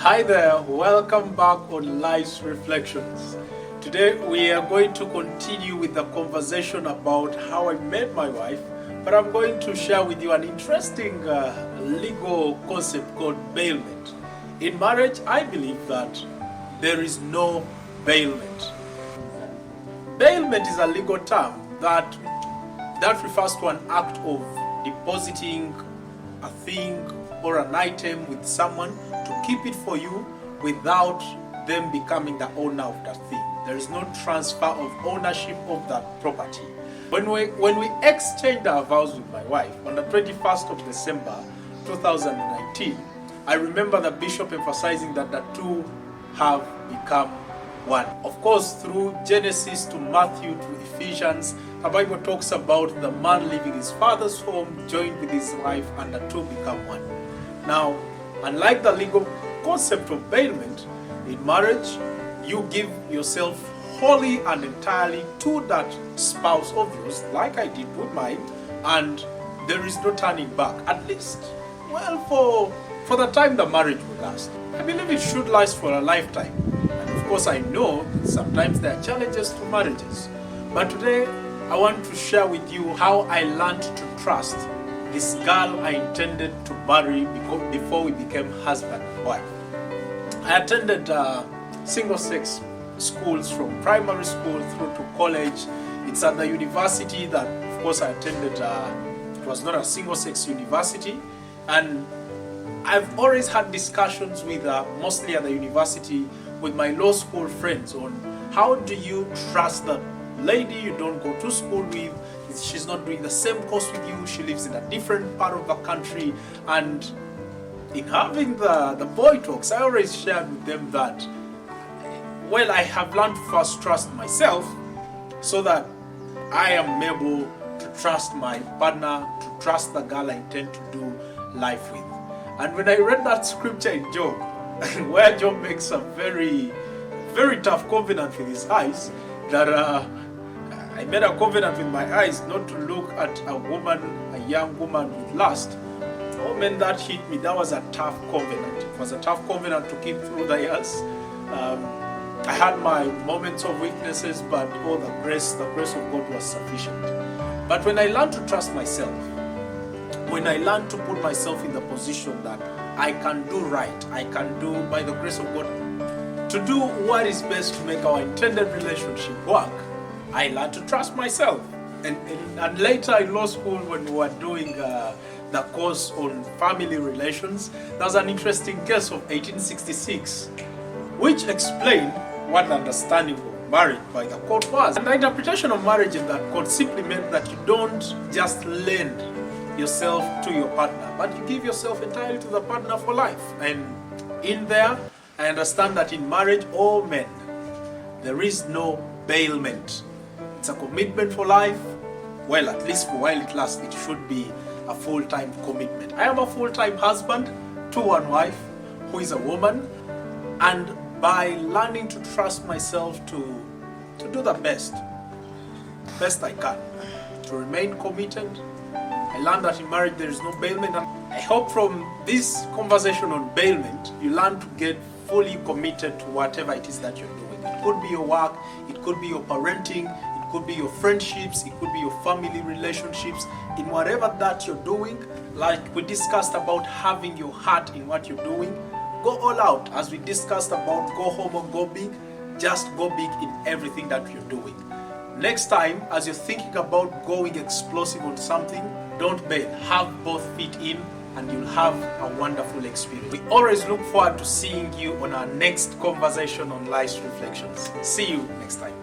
Hi there, welcome back on Life's Reflections. Today we are going to continue with the conversation about how I met my wife, but I'm going to share with you an interesting legal concept called bailment. In marriage, I believe that there is no bailment. Bailment is a legal term that refers to an act of depositing a thing or an item with someone to keep it for you without them becoming the owner of that thing. There is no transfer of ownership of that property. When we exchanged our vows with my wife on the 21st of December 2019, I remember the bishop emphasizing that the two have become one. Of course, through Genesis to Matthew to Ephesians, the Bible talks about the man leaving his father's home, joined with his wife, and the two become one. Now, unlike the legal concept of bailment, in marriage, you give yourself wholly and entirely to that spouse of yours, like I did with mine, and there is no turning back. At least, well, for the time the marriage will last. I believe it should last for a lifetime. And of course, I know sometimes there are challenges to marriages. But today, I want to share with you how I learned to trust this girl I intended to marry before we became husband and wife. I attended single-sex schools from primary school through to college. It's at the university that, of course, I attended. It was not a single-sex university. And I've always had discussions with, mostly at the university, with my law school friends on how do you trust that lady you don't go to school with. She's not doing the same course with you. She lives in a different part of the country. And in having the boy talks, I always shared with them that, well, I have learned to first trust myself so that I am able to trust my partner, to trust the girl I intend to do life with. And when I read that scripture in Job, where Job makes a very, very tough covenant with his eyes, that I made a covenant with my eyes not to look at a young woman with lust. Oh man, that hit me. That was a tough covenant. It was a tough covenant to keep through the years. I had my moments of weaknesses, but the grace of God was sufficient. But when I learned to trust myself, when I learned to put myself in the position that I can do right, I can do, by the grace of God, to do what is best to make our intended relationship work, I learned to trust myself. And later in law school, when we were doing the course on family relations, there was an interesting case of 1866, which explained what the understanding of marriage by the court was. And the interpretation of marriage in that court simply meant that you don't just lend yourself to your partner, but you give yourself entirely to the partner for life. And in there, I understand that in marriage, all men, there is no bailment. It's a commitment for life. Well, at least for while it lasts, it should be a full-time commitment. I am a full-time husband to one wife who is a woman, and by learning to trust myself to do the best I can, to remain committed, I learned that in marriage there is no bailment. And I hope from this conversation on bailment, you learn to get fully committed to whatever it is that you're doing. It could be your work, it could be your parenting, it could be your friendships, it could be your family relationships. In whatever that you're doing, like we discussed about having your heart in what you're doing, go all out. As we discussed about go home or go big, just go big in everything that you're doing. Next time, as you're thinking about going explosive on something, don't bail. Have both feet in and you'll have a wonderful experience. We always look forward to seeing you on our next conversation on Life's Reflections. See you next time.